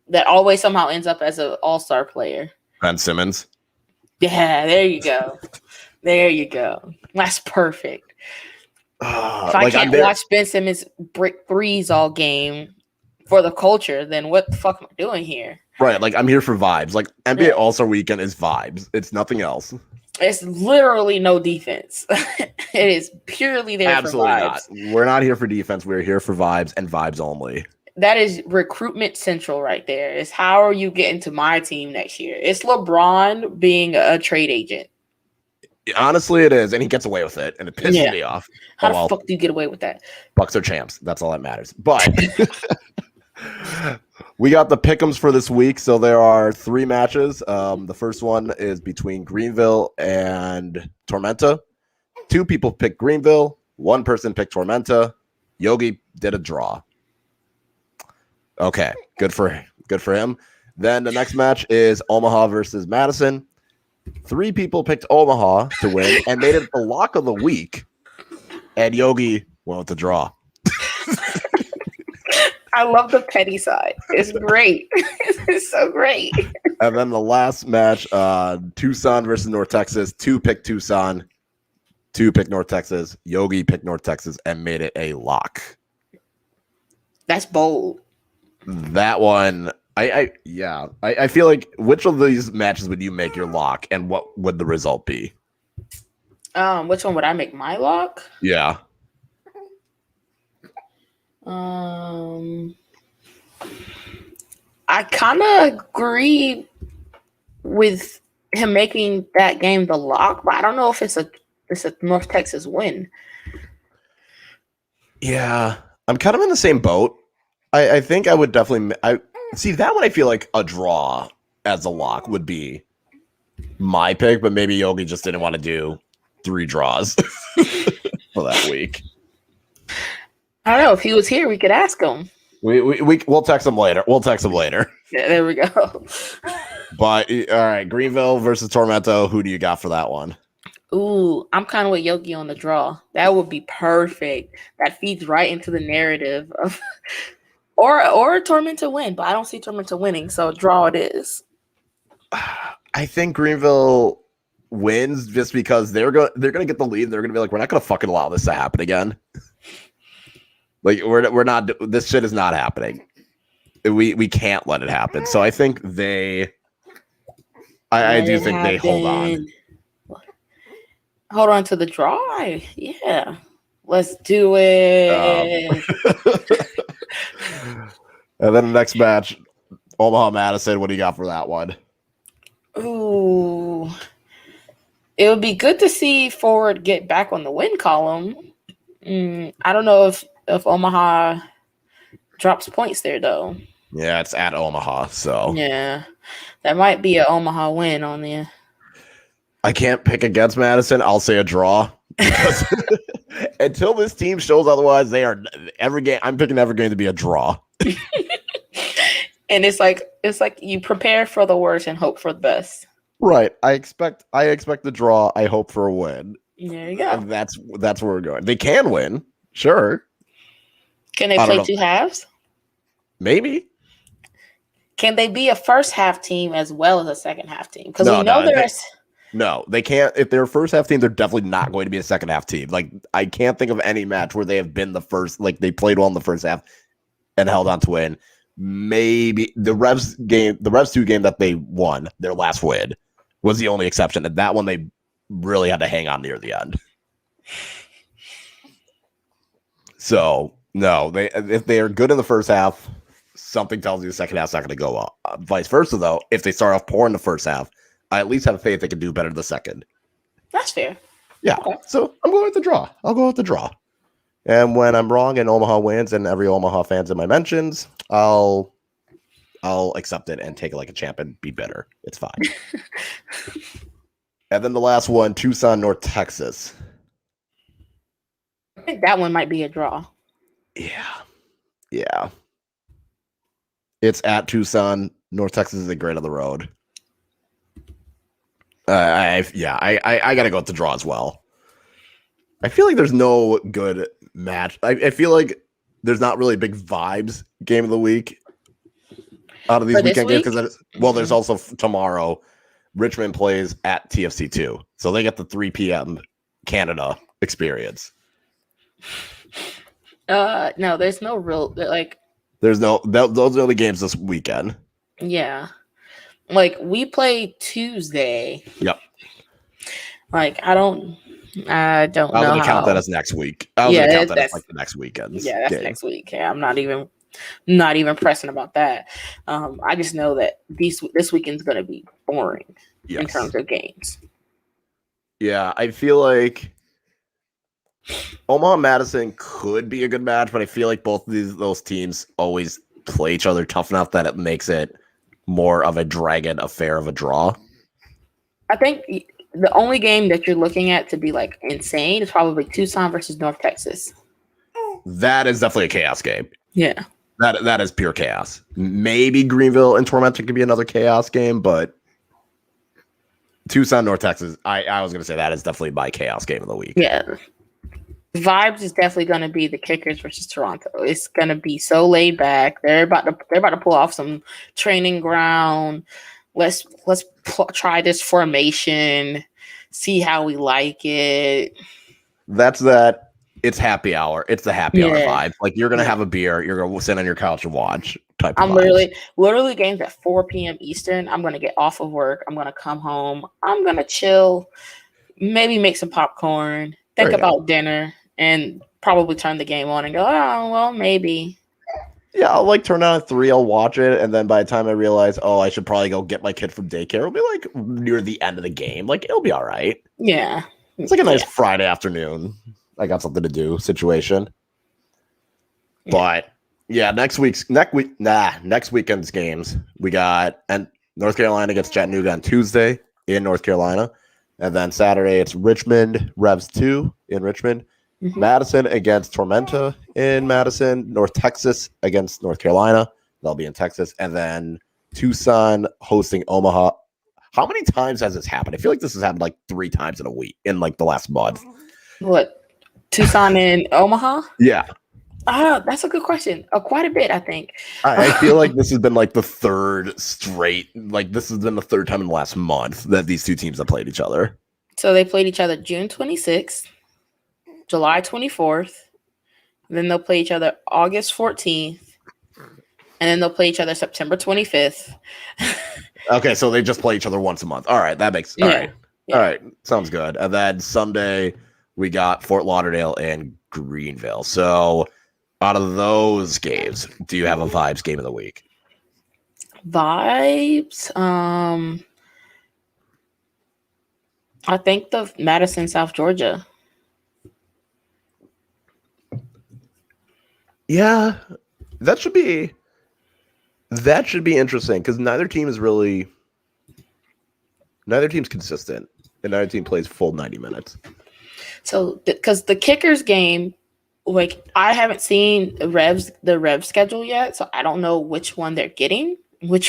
that always somehow ends up as an All-Star player? Ben Simmons. Yeah, there you go. There you go. That's perfect. If I can't watch Ben Simmons brick threes all game for the culture, then what the fuck am I doing here? Right, like I'm here for vibes. Like NBA All-Star Weekend is vibes. It's nothing else. It's literally no defense. It is purely there Absolutely for vibes. not. We're not here for defense. We're here for vibes and vibes only. That is recruitment central right there. It's how are you getting to my team next year? It's LeBron being a trade agent. Honestly, it is, and he gets away with it, and it pisses me off. How the fuck do you get away with that? Bucks are champs. That's all that matters. But we got the pick'ems for this week. So there are 3 matches. The first one is between Greenville and Tormenta. 2 people picked Greenville. 1 person picked Tormenta. Yogi did a draw. Okay, good for him. Then the next match is Omaha versus Madison. 3 people picked Omaha to win and made it the lock of the week. And Yogi went with the draw. I love the petty side. It's great. It's so great. And then the last match, Tucson versus North Texas. 2 picked Tucson. 2 picked North Texas. Yogi picked North Texas and made it a lock. That's bold. That one, I feel like which of these matches would you make your lock, and what would the result be? Which one would I make my lock? Yeah. I kind of agree with him making that game the lock, but I don't know if it's a North Texas win. Yeah, I'm kind of in the same boat. I think I would definitely. See that one. I feel like a draw as a lock would be my pick, but maybe Yogi just didn't want to do 3 draws for that week. I don't know. If he was here, we could ask him. We'll text him later. Yeah, there we go. But all right, Greenville versus Tormento. Who do you got for that one? Ooh, I'm kind of with Yogi on the draw. That would be perfect. That feeds right into the narrative of or Tormenta win, but I don't see Tormenta winning, so draw it is. I think Greenville wins just because they're going to get the lead. And they're going to be like, we're not going to fucking allow this to happen again. Like we're not. This shit is not happening. We can't let it happen. So I think they. I do think they hold on. Hold on to the draw. Yeah, let's do it. And then the next match, Omaha Madison. What do you got for that one? Ooh, it would be good to see Ford get back on the win column. I don't know if Omaha drops points there though. Yeah, it's at Omaha, so yeah, that might be an Omaha win on there. I can't pick against Madison. I'll say a draw because until this team shows otherwise, they are every game. I'm picking every game to be a draw. And it's like you prepare for the worst and hope for the best. Right. I expect the draw. I hope for a win. There you go. And that's where we're going. They can win, sure. Can they play 2 halves? Maybe. Can they be a first half team as well as a second half team? Because No, we know no, there's. No, they can't. If they're a first half team, they're definitely not going to be a second half team. Like, I can't think of any match where they have been the first, like, they played well in the first half and held on to win. Maybe the Revs 2 game that they won, their last win, was the only exception. And that one they really had to hang on near the end. So, no, if they are good in the first half, something tells you the second half's not going to go up. Vice versa, though, if they start off poor in the first half, I at least have faith they can do better the second. That's fair. Yeah. Okay. So I'm going with the draw. I'll go with the draw. And when I'm wrong and Omaha wins and every Omaha fan's in my mentions, I'll accept it and take it like a champ and be bitter. It's fine. And then the last one, Tucson, North Texas. I think that one might be a draw. Yeah. It's at Tucson. North Texas is a grade on the road. I gotta go with the draw as well. I feel like there's no good match. I feel like there's not really big vibes game of the week out of these weekend games because there's also tomorrow. Richmond plays at TFC2, so they get the 3 p.m. Canada experience. No, there's no real There's no those are the games this weekend. Yeah. Like, we play Tuesday. Yep. Like, I don't know. I'm gonna count that as next week. I'm gonna count that as like the next weekend. Yeah, that's next week. Yeah, I'm not even pressing about that. I just know that this weekend's gonna be boring in terms of games. Yeah, I feel like Omaha Madison could be a good match, but I feel like both of those teams always play each other tough enough that it makes it more of a dragon affair of a draw. I think the only game that you're looking at to be like insane is probably Tucson versus North Texas. That is definitely a chaos game. Yeah. That is pure chaos. Maybe Greenville and Tormentor could be another chaos game, but Tucson, North Texas, I was going to say that is definitely my chaos game of the week. Yeah. Vibes is definitely going to be the Kickers versus Toronto. It's going to be so laid back. They're about to pull off some training ground. Let's try this formation, see how we like it. That's that. It's happy hour. It's the happy hour vibe. Like, you're gonna have a beer. You're gonna sit on your couch and watch. I'm literally games at 4 p.m. Eastern. I'm gonna get off of work. I'm gonna come home. I'm gonna chill. Maybe make some popcorn. Think about dinner, and probably turn the game on and go, oh well, maybe. Yeah, I'll like turn on 3. I'll watch it, and then by the time I realize, oh, I should probably go get my kid from daycare, it'll be like near the end of the game. Like, it'll be all right. Yeah, it's like a nice Friday afternoon. I got something to do situation. Yeah. But yeah, next weekend's games, we got North Carolina against Chattanooga on Tuesday in North Carolina. And then Saturday it's Richmond Revs 2 in Richmond. Mm-hmm. Madison against Tormenta in Madison. North Texas against North Carolina. They'll be in Texas. And then Tucson hosting Omaha. How many times has this happened? I feel like this has happened like 3 times in a week in like the last month. What? Tucson and Omaha? Yeah. That's a good question. Quite a bit, I think. I feel like this has been like the third straight. Like, this has been the third time in the last month that these two teams have played each other. So they played each other June 26th, July 24th. Then they'll play each other August 14th. And then they'll play each other September 25th. Okay, so they just play each other once a month. All right, that makes all right. Yeah. All right, sounds good. And then Sunday we got Fort Lauderdale and Greenville. So out of those games, do you have a vibes game of the week? Vibes? I think the Madison, South Georgia. Yeah, that should be interesting because neither team's consistent and neither team plays full 90 minutes. So, because the Kickers game, like, I haven't seen the Revs schedule yet, so I don't know which one they're getting. They're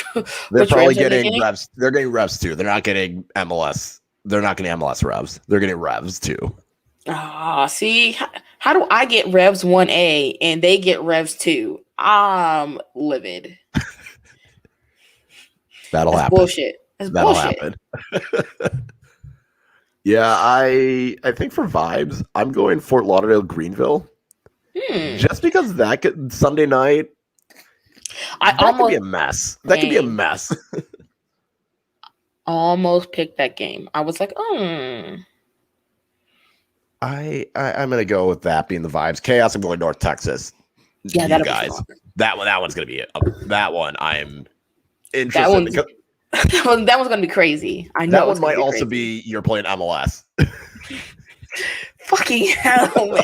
probably getting Revs. They're getting Revs too. They're not getting MLS. They're not getting MLS Revs. They're getting Revs too. See, how do I get Revs 1A and they get Revs 2? I'm livid. That'll That's happen. bullshit. That's That'll bullshit. happen. Yeah, I think for vibes, I'm going Fort Lauderdale, Greenville, just because that could Sunday night. I That could be a almost mess. That could be a Dang. mess. almost picked that game. I was like, I'm gonna go with that being the vibes. Chaos. I'm going North Texas. yeah, You that'll be guys. fun. That one's gonna be that one. I'm That interested one's because that one's gonna be crazy. I know that one it's gonna might be also crazy. be you're playing MLS. Fucking hell, man.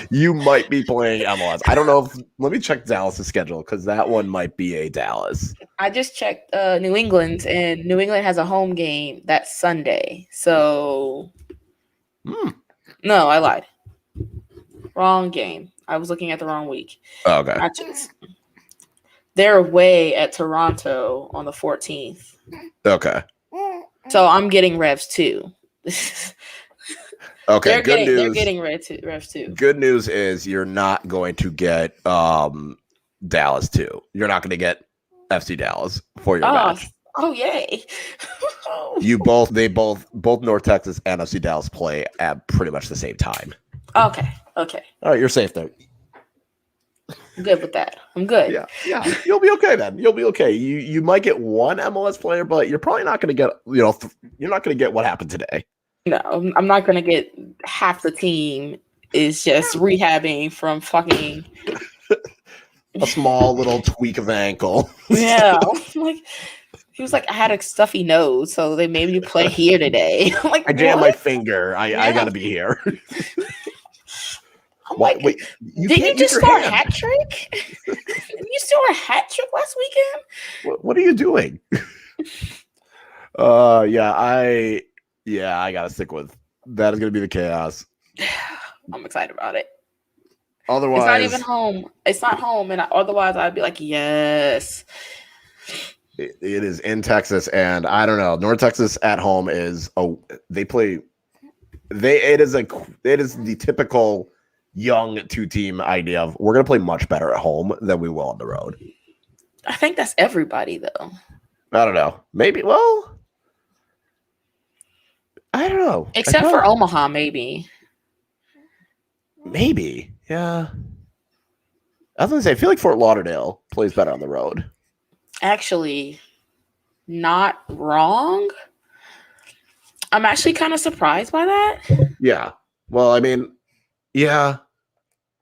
You might be playing MLS. I don't know if let me check Dallas' schedule because that one might be a Dallas. I just checked New England, and New England has a home game that Sunday. So no, I lied. Wrong game. I was looking at the wrong week. Okay. They're away at Toronto on the 14th. Okay. So I'm getting Revs too. Okay. They're Good news. They're getting Revs too. Good news is you're not going to get Dallas too. You're not going to get FC Dallas for your match. Oh yay! Both North Texas and FC Dallas play at pretty much the same time. Okay. All right, you're safe there. I'm good with that. I'm good. Yeah, you'll be okay then. You'll be okay. You might get one MLS player, but you're probably not going to get you're not going to get what happened today. No, I'm not gonna get half the team is just rehabbing from fucking a small little tweak of the ankle. Yeah. Like he was like, I had a stuffy nose, so they made me play here today. I'm like, I jammed what? my finger. I gotta be here. I'm like, wait, did you just score a hat trick? Did you score a hat trick last weekend? What are you doing? I gotta stick with that. Is gonna be the chaos. I'm excited about it. Otherwise, it's not even home. It's not home, and otherwise I'd be like, yes. It is in Texas, and I don't know. North Texas at home is it is the typical young two-team idea of we're gonna play much better at home than we will on the road. I think that's everybody though. I don't know. Maybe. Well, I don't know. Except for Omaha, maybe. Maybe. Yeah. I was gonna say I feel like Fort Lauderdale plays better on the road. Actually, not wrong. I'm actually kind of surprised by that. Yeah. Well, I mean, yeah.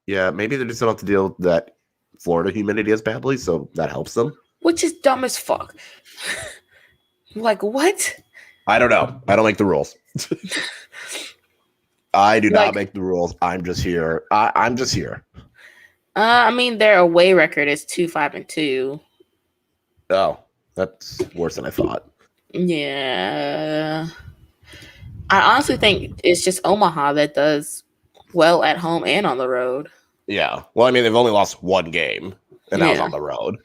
Maybe they just don't have to deal with that Florida humidity as badly, so that helps them. Which is dumb as fuck. Like, what? I don't know. I don't make the rules. I do not make the rules. I'm just here. I'm just here. I mean, their away record is 2-5-2. Oh, that's worse than I thought. Yeah. I honestly think it's just Omaha that does well at home and on the road. Yeah. Well, I mean, they've only lost one game, and that was on the road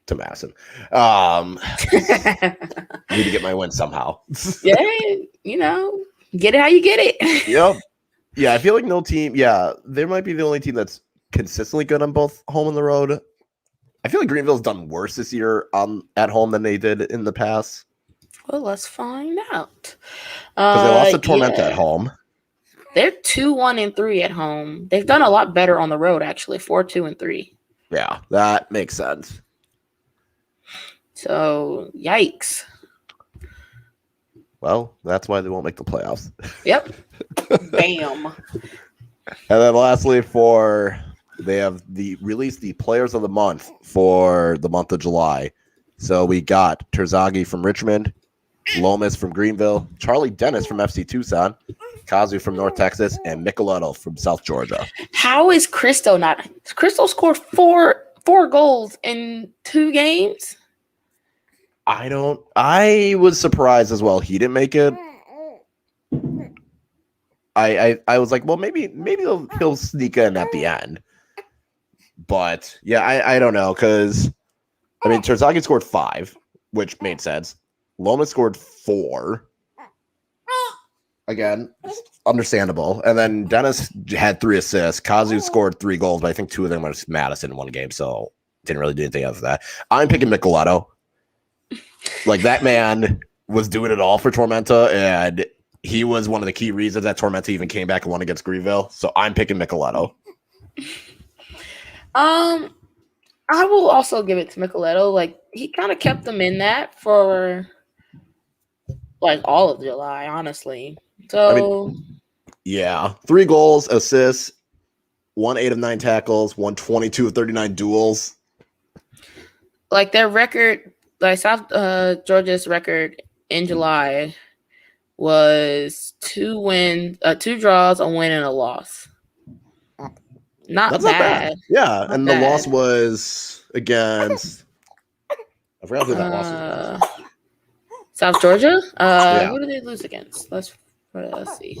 to Madison. Need to get my win somehow. Yeah, get it how you get it. Yep. Yeah, I feel like no team. Yeah, they might be the only team that's consistently good on both home and the road. I feel like Greenville's done worse this year at home than they did in the past. Well, let's find out. Because they lost to Tormenta at home. They're 2-1-3 at home. They've done a lot better on the road, actually. 4-2-3. Yeah, that makes sense. So, yikes. Well, that's why they won't make the playoffs. Yep. Bam. And then lastly, they have released the players of the month for the month of July. So we got Terzaghi from Richmond, Lomas from Greenville, Charlie Dennis from FC Tucson, Kazu from North Texas, and Micheletto from South Georgia. How is Cristo not? Cristo scored four goals in 2 games. I was surprised as well. He didn't make it. I was like, well, maybe he'll sneak in at the end. But yeah, I don't know, because I mean Terzaghi scored 5, which made sense. Lomas scored 4. Again, understandable. And then Dennis had 3 assists. Kazu scored 3 goals, but I think 2 of them were Madison in one game, so didn't really do anything after that. I'm picking Micheletto. Like that man was doing it all for Tormenta, and he was one of the key reasons that Tormenta even came back and won against Greenville. So I'm picking Micheletto. I will also give it to Micheletto. Like he kind of kept them in that for like all of July, honestly. So yeah, 3 goals, assists, 1 8 of 9 tackles, 1 22 of 39 duels. Like their record, like South Georgia's record in July was 2 wins, 2 draws, a win, and a loss. Not bad. Yeah, Not and bad. the loss was against. I forgot who that loss was. South Georgia. Yeah. Who did they lose against? Let's see.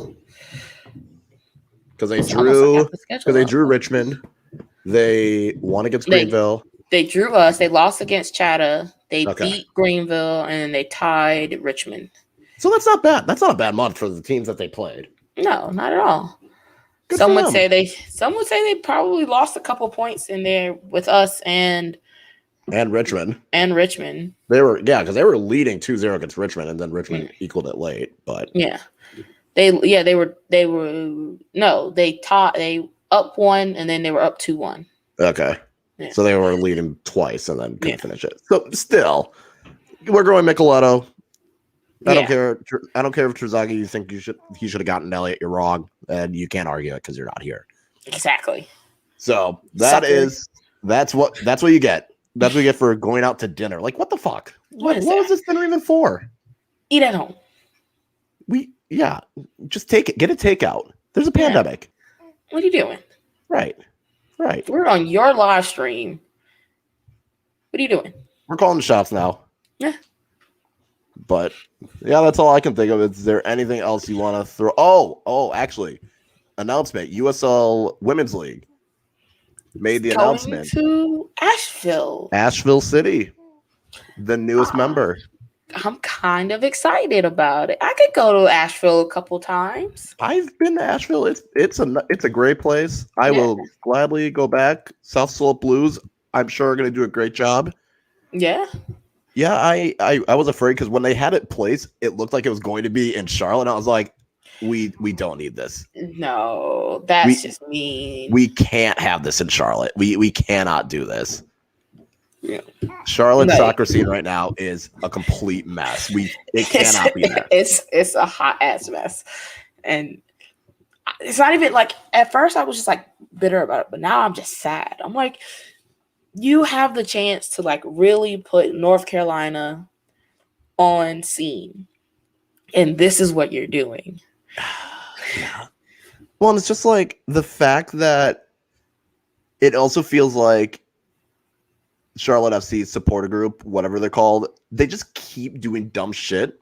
Because they drew Richmond. They won against Greenville. They drew us. They lost against Chatta. They beat Greenville, and then they tied Richmond. So that's not bad. That's not a bad month for the teams that they played. No, not at all. Some would say they probably lost a couple points in there with us and Richmond. They were because they were leading 2-0 against Richmond, and then Richmond equaled it late. But they up 1 and then they were up 2-1. Okay. Yeah. So they were leading twice and then couldn't finish it. So still, we're going Micheletto. I don't care. I don't care if Terzaghi, you think he should have gotten Elliott. You're wrong, and you can't argue it because you're not here. Exactly. So that's what you get. That's what you get for going out to dinner. Like, what the fuck? What was this dinner even for? Eat at home. Just take it. Get a takeout. There's a pandemic. What are you doing? Right. We're on your live stream. What are you doing? We're calling the shots now. Yeah. But that's all I can think of. Is there anything else you want to throw? Oh, actually, announcement. USL Women's League made the announcement to Asheville City, the newest member. I'm kind of excited about it. I could go to Asheville a couple times. I've been to Asheville. It's a great place. I will gladly go back. South Slope Blues, I'm sure, are going to do a great job. Yeah. Yeah, I was afraid because when they had it placed, it looked like it was going to be in Charlotte. I was like, we don't need this. No, that's just mean. We can't have this in Charlotte. We cannot do this. Yeah. Charlotte's soccer scene right now is a complete mess. It cannot be that. It's a hot ass mess. And it's not even like, at first I was just like bitter about it, but now I'm just sad. I'm like, you have the chance to like really put North Carolina on scene, and this is what you're doing. Yeah. Well, and it's just like the fact that it also feels like Charlotte FC supporter group, whatever they're called, they just keep doing dumb shit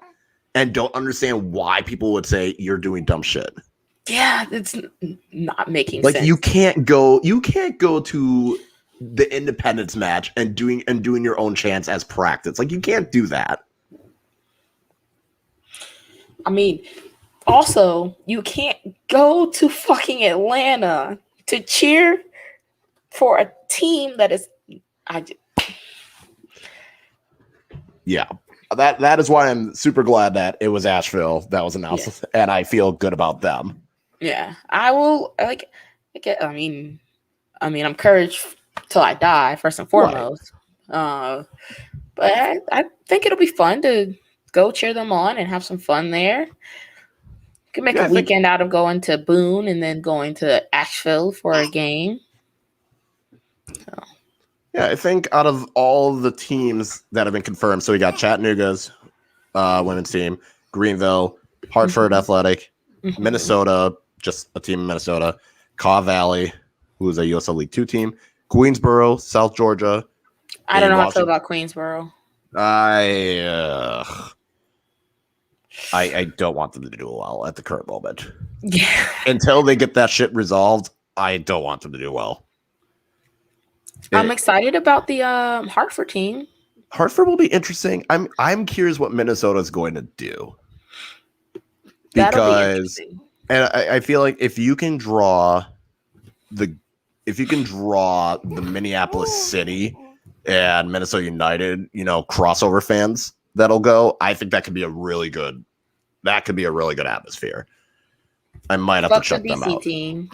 and don't understand why people would say you're doing dumb shit. Yeah, it's not making sense. Like you can't go to the Independence match and doing your own chants as practice. Like, you can't do that. I mean, also, you can't go to fucking Atlanta to cheer for a team that is Yeah. That is why I'm super glad that it was Asheville that was announced, and I feel good about them. Yeah. I will I mean, I'm encouraged till I die, first and foremost. Right. But I think it'll be fun to go cheer them on and have some fun there. You can make a weekend out of going to Boone and then going to Asheville for a game. So. Yeah, I think out of all the teams that have been confirmed, so we got Chattanooga's women's team, Greenville, Hartford Athletic, Minnesota, just a team in Minnesota, Caw Valley, who is a USL League 2 team, Queensboro, South Georgia. I don't know how to feel about Queensboro. I don't want them to do well at the current moment. Yeah. Until they get that shit resolved, I don't want them to do well. I'm excited about the Hartford team. Hartford will be interesting. I'm curious what Minnesota is going to do. Because and I feel like if you can draw the Minneapolis City and Minnesota United, crossover fans that'll go. I think that could be a really good. That could be a really good atmosphere. I might have to Fuck check the them BC out. team.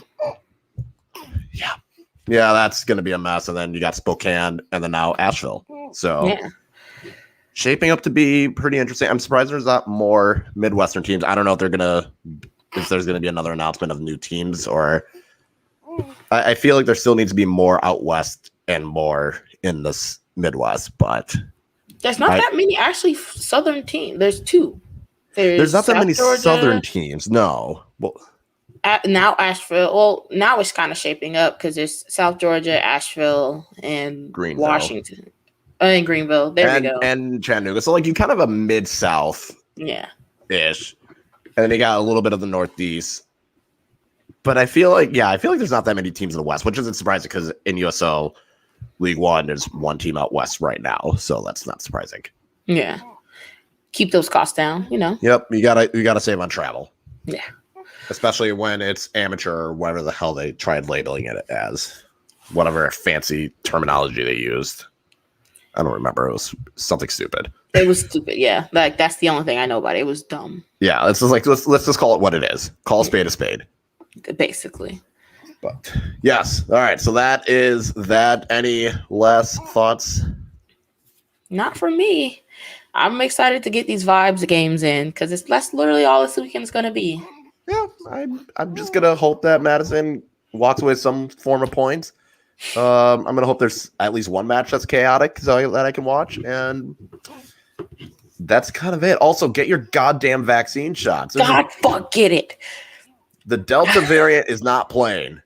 Yeah, that's going to be a mess. And then you got Spokane, and then now Asheville. So Yeah. shaping up to be pretty interesting. I'm surprised there's not more Midwestern teams. I don't know if there's going to be another announcement of new teams, or I feel like there still needs to be more out west and more in this Midwest. But There's not that many actually Southern teams. There's two. there's not that South many Georgia, Southern teams. No. Well, now Asheville. Well, now it's kind of shaping up because there's South Georgia, Asheville, and Greenville. Washington, and Greenville. There we go. And Chattanooga. So like you kind of a mid-south Yeah. ish, and then you got a little bit of the Northeast. But I feel like there's not that many teams in the West, which isn't surprising because in USO League One, there's one team out west right now, so that's not surprising. Yeah. Keep those costs down. Yep, you gotta save on travel. Yeah. Especially when it's amateur or whatever the hell they tried labeling it as, whatever fancy terminology they used. I don't remember. It was something stupid. It was stupid. Yeah. Like that's the only thing I know about it. It was dumb. Yeah, let's just call it what it is. Call a spade a spade. Basically. But yes, all right. So that is that. Any last thoughts? Not for me. I'm excited to get these vibes games in because that's literally all this weekend's gonna be. Yeah, I'm just gonna hope that Madison walks away with some form of points. I'm gonna hope there's at least one match that's chaotic so that I can watch, and that's kind of it. Also, get your goddamn vaccine shots. God, fuck, get it. The Delta variant is not playing.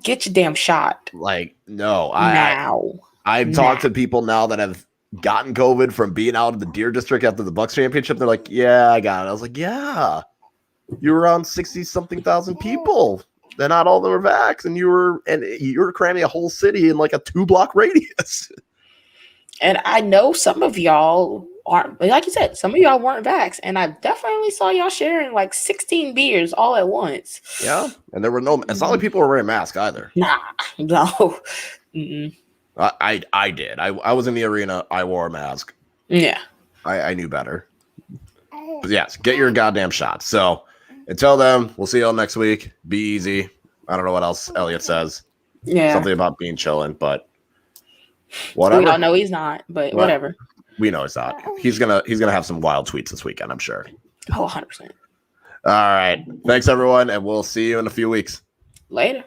Get your damn shot. Like, no, Now. I've talked to people now that have gotten COVID from being out of the Deer District after the Bucks championship. They're like, yeah, I got it. I was like, yeah, you were around 60-something thousand people. They're not all that were vaxxed, and you were cramming a whole city in like a 2-block radius. And I know some of y'all aren't, like you said, some of y'all weren't vaxxed, and I definitely saw y'all sharing like 16 beers all at once. Yeah, and there were no. It's not like people were wearing masks either. Nah, no. Mm-mm. I did. I was in the arena. I wore a mask. Yeah. I knew better. But yes, get your goddamn shots. So until then, we'll see y'all next week. Be easy. I don't know what else Elliot says. Yeah. Something about being chilling, but whatever. We all know he's not, but whatever. We know he's not. He's gonna have some wild tweets this weekend, I'm sure. Oh, 100%. All right. Thanks everyone, and we'll see you in a few weeks. Later.